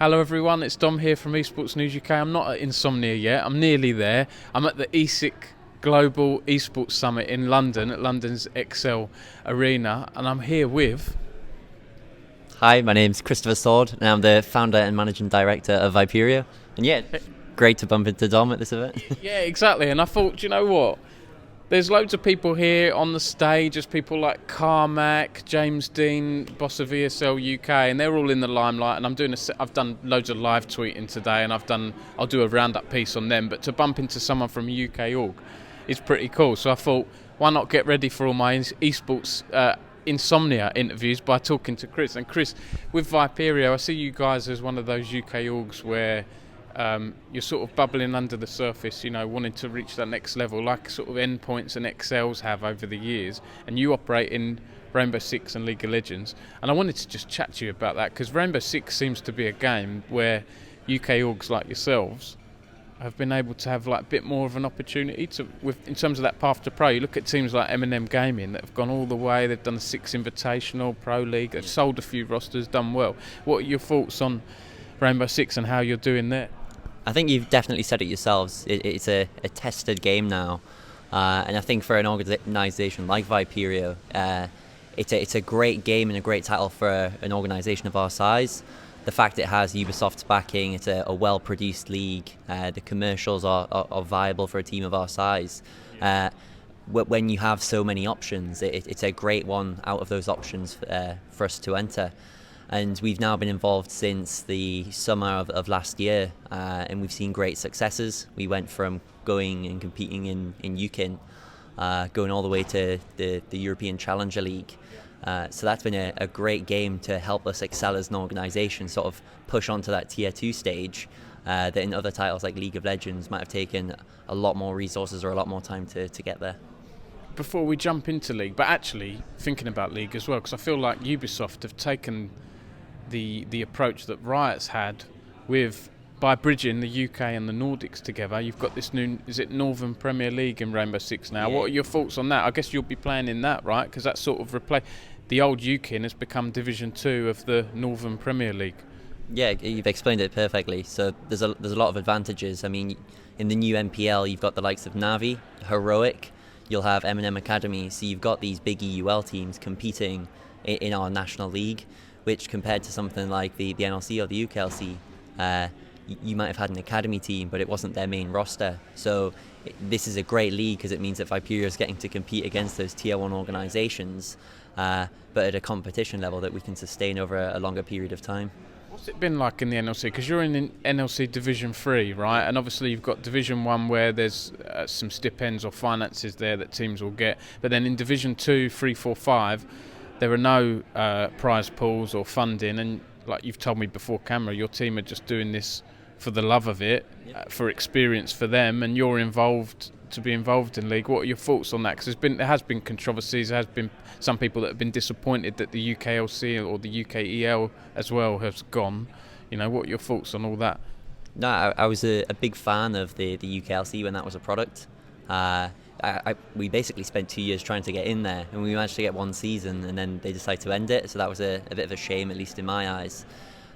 Hello everyone, it's Dom here from Esports News UK. I'm not at Insomnia yet, I'm nearly there. I'm at the ESIC Global Esports Summit in London, at London's ExCeL Arena, and I'm here with... Hi, my name's Christopher Sword, and I'm the founder and managing director of Viperio. And yeah, great to bump into Dom at this event. Yeah, exactly, and I thought, you know what? There's loads of people here on the stage. There's people like Carmack, James Dean, boss of ESL UK, and they're all in the limelight. And I've done loads of live tweeting today, and I'll do a roundup piece on them. But to bump into someone from a UK org is pretty cool. So I thought, why not get ready for all my esports insomnia interviews by talking to Chris. And Chris, with Viperio, I see you guys as one of those UK orgs where you're sort of bubbling under the surface, you know, wanting to reach that next level, like sort of Endpoints and ExCeLs have over the years, and you operate in Rainbow Six and League of Legends. And I wanted to just chat to you about that, because Rainbow Six seems to be a game where UK orgs like yourselves have been able to have like a bit more of an opportunity to, in terms of that path to pro. You look at teams like M&M Gaming that have gone all the way. They've done the Six Invitational, Pro League. They've sold a few rosters, done well. What are your thoughts on Rainbow Six and how you're doing there? I think you've definitely said it yourselves. It's a tested game now, and I think for an organisation like Viperio, it's a great game and a great title for an organisation of our size. The fact it has Ubisoft's backing, it's a well-produced league. The commercials are viable for a team of our size. When you have so many options, it's a great one out of those options for us to enter. And we've now been involved since the summer of last year, and we've seen great successes. We went from going and competing in UKIN, going all the way to the European Challenger League. So that's been a great game to help us excel as an organisation, sort of push onto that Tier 2 stage that in other titles like League of Legends might have taken a lot more resources or a lot more time to get there. Before we jump into League, but actually thinking about League as well, because I feel like Ubisoft have taken the approach that Riot's had by bridging the UK and the Nordics together. You've got this new, is it Northern Premier League in Rainbow Six now? Yeah. What are your thoughts on that? I guess you'll be playing in that, right? Because that sort of the old UKIN has become Division 2 of the Northern Premier League. Yeah, you've explained it perfectly. So there's a lot of advantages. I mean, in the new NPL, you've got the likes of Navi, Heroic, you'll have M&M Academy, so you've got these big EUL teams competing in our national league, which compared to something like the NLC or the UKLC, you might have had an academy team, but it wasn't their main roster. So this is a great league because it means that Viperio is getting to compete against those Tier 1 organisations, but at a competition level that we can sustain over a longer period of time. What's it been like in the NLC? Because you're in NLC Division 3, right? And obviously you've got Division 1 where there's some stipends or finances there that teams will get. But then in Division 2, 3, 4, 5, there are no prize pools or funding, and like you've told me before camera, your team are just doing this for the love of it, for experience for them, and you're involved to be involved in League. What are your thoughts on that? Because there has been controversies, there has been some people that have been disappointed that the UKLC or the UKEL as well has gone. You know, what are your thoughts on all that? No, I was a big fan of the UKLC when that was a product. We basically spent 2 years trying to get in there, and we managed to get one season, and then they decided to end it, so that was a bit of a shame, at least in my eyes.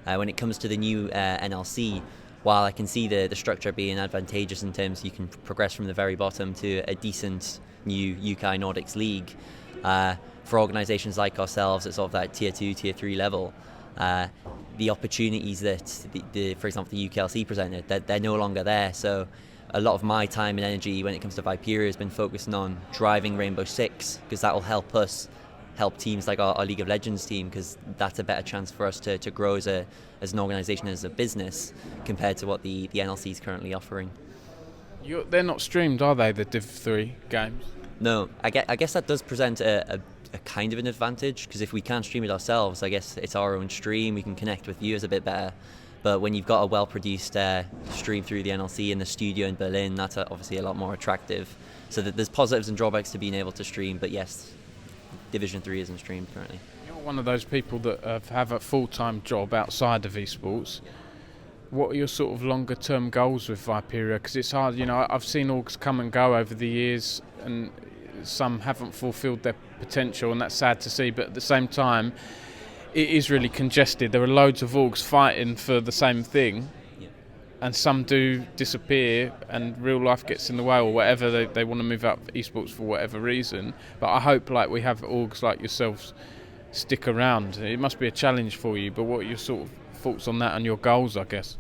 When it comes to the new NLC, while I can see the structure being advantageous in terms you can progress from the very bottom to a decent new UK Nordics league, for organisations like ourselves at sort of that Tier 2, Tier 3 level, the opportunities that, for example, the UKLC presented, they're no longer there. So a lot of my time and energy when it comes to Viperio has been focusing on driving Rainbow Six, because that will help us help teams like our League of Legends team, because that's a better chance for us to grow as an organisation, as a business, compared to what the NLC is currently offering. They're not streamed, are they, the Div 3 games? No, I guess that does present a kind of an advantage, because if we can't stream it ourselves, I guess it's our own stream, we can connect with viewers a bit better. But when you've got a well-produced stream through the NLC in the studio in Berlin, that's obviously a lot more attractive. So that there's positives and drawbacks to being able to stream, but yes, Division 3 isn't streamed currently. You're one of those people that have a full-time job outside of esports. What are your sort of longer-term goals with Viperio? Because it's hard, you know, I've seen orgs come and go over the years, and some haven't fulfilled their potential, and that's sad to see. But at the same time, it is really congested. There are loads of orgs fighting for the same thing, and some do disappear and real life gets in the way, or whatever, they want to move up esports for whatever reason. But I hope like we have orgs like yourselves stick around. It must be a challenge for you, but what are your sort of thoughts on that and your goals, I guess?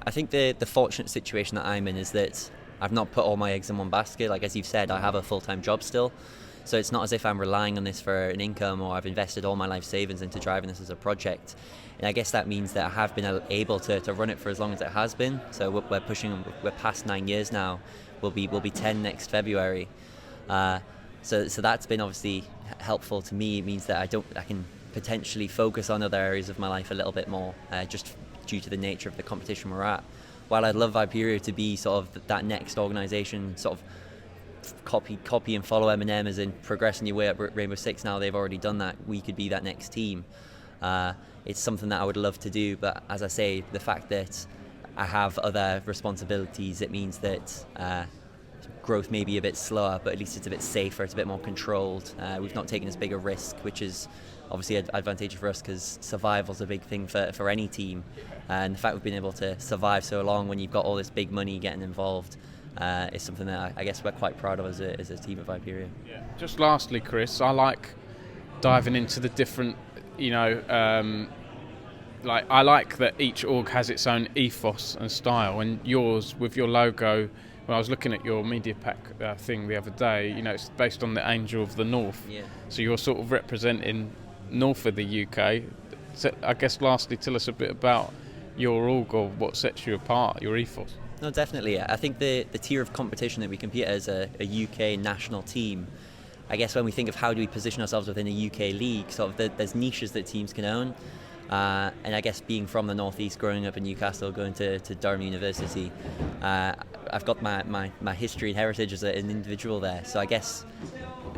I think the fortunate situation that I'm in is that I've not put all my eggs in one basket. Like as you've said, I have a full-time job still, so it's not as if I'm relying on this for an income, or I've invested all my life savings into driving this as a project. And I guess that means that I have been able to run it for as long as it has been. So we're past 9 years now. We'll be 10 next February. So that's been obviously helpful to me. It means that I can potentially focus on other areas of my life a little bit more, just due to the nature of the competition we're at. While I'd love Viperio to be sort of that next organisation, sort of copy and follow Eminem, as in progressing your way up Rainbow Six. Now they've already done that. We could be that next team. It's something that I would love to do, but as I say, the fact that I have other responsibilities, it means that growth may be a bit slower, but at least it's a bit safer, it's a bit more controlled. We've not taken as big a risk, which is obviously advantageous for us, because survival's a big thing for any team. And the fact we've been able to survive so long when you've got all this big money getting involved is something that I guess we're quite proud of as a team at Viperio. Yeah. Just lastly, Chris, I like diving into the different, I like that each org has its own ethos and style, and yours with your logo. When I was looking at your media pack thing the other day, it's based on the Angel of the North. Yeah. So you're sort of representing north of the UK. So I guess lastly, tell us a bit about your org, or what sets you apart, your ethos. No, definitely. I think the tier of competition that we compete as a UK national team, I guess when we think of how do we position ourselves within a UK league, sort of there's niches that teams can own. And I guess being from the northeast, growing up in Newcastle, going to Durham University, I've got my history and heritage as an individual there. So I guess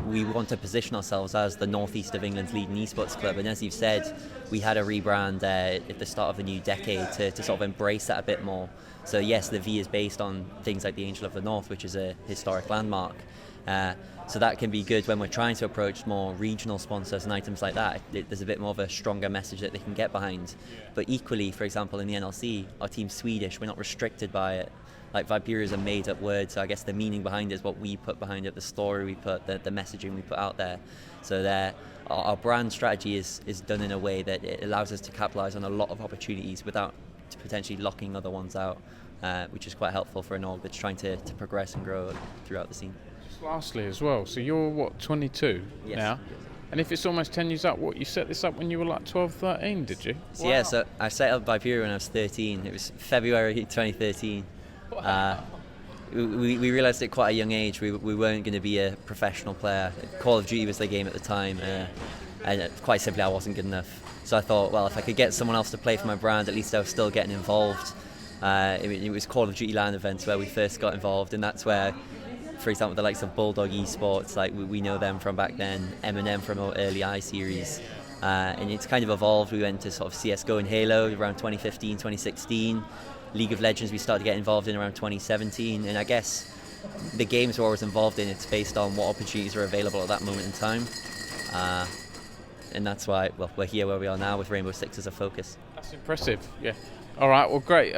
we want to position ourselves as the northeast of England's leading esports club. And as you've said, we had a rebrand at the start of the new decade to sort of embrace that a bit more. So yes, the V is based on things like the Angel of the North, which is a historic landmark. So that can be good when we're trying to approach more regional sponsors and items like that. There's a bit more of a stronger message that they can get behind. But equally, for example, in the NLC, our team's Swedish, we're not restricted by it. Like Viperio is a made-up word, so I guess the meaning behind it is what we put behind it, the story we put, the messaging we put out there. So our brand strategy is done in a way that it allows us to capitalise on a lot of opportunities without potentially locking other ones out, which is quite helpful for an org that's trying to progress and grow throughout the scene. Lastly as well, so you're 22 yes. now, and if it's almost 10 years up, you set this up when you were like 12, 13, did you? So wow. Yeah, so I set up Viperio when I was 13. It was February 2013. Wow. We realised at quite a young age we weren't going to be a professional player. Call of Duty was the game at the time, and quite simply I wasn't good enough. So I thought, well, if I could get someone else to play for my brand, at least I was still getting involved. It was Call of Duty LAN events where we first got involved, and that's where, for example, the likes of Bulldog Esports, like we know them from back then, Eminem from our early I-Series, and it's kind of evolved. We went to sort of CSGO and Halo around 2015, 2016. League of Legends we started to get involved in around 2017, and I guess the games we're always involved in, it's based on what opportunities are available at that moment in time, and that's why we're here where we are now with Rainbow Six as a focus. That's impressive, yeah. All right, well, great.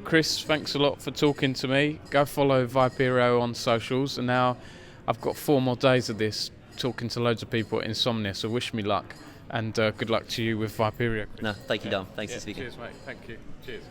Chris, thanks a lot for talking to me. Go follow Viperio on socials, and now I've got 4 more days of this, talking to loads of people at Insomnia, so wish me luck, and good luck to you with Viperio. No, thank you, Dom. Thanks for speaking. Cheers, mate. Thank you. Cheers.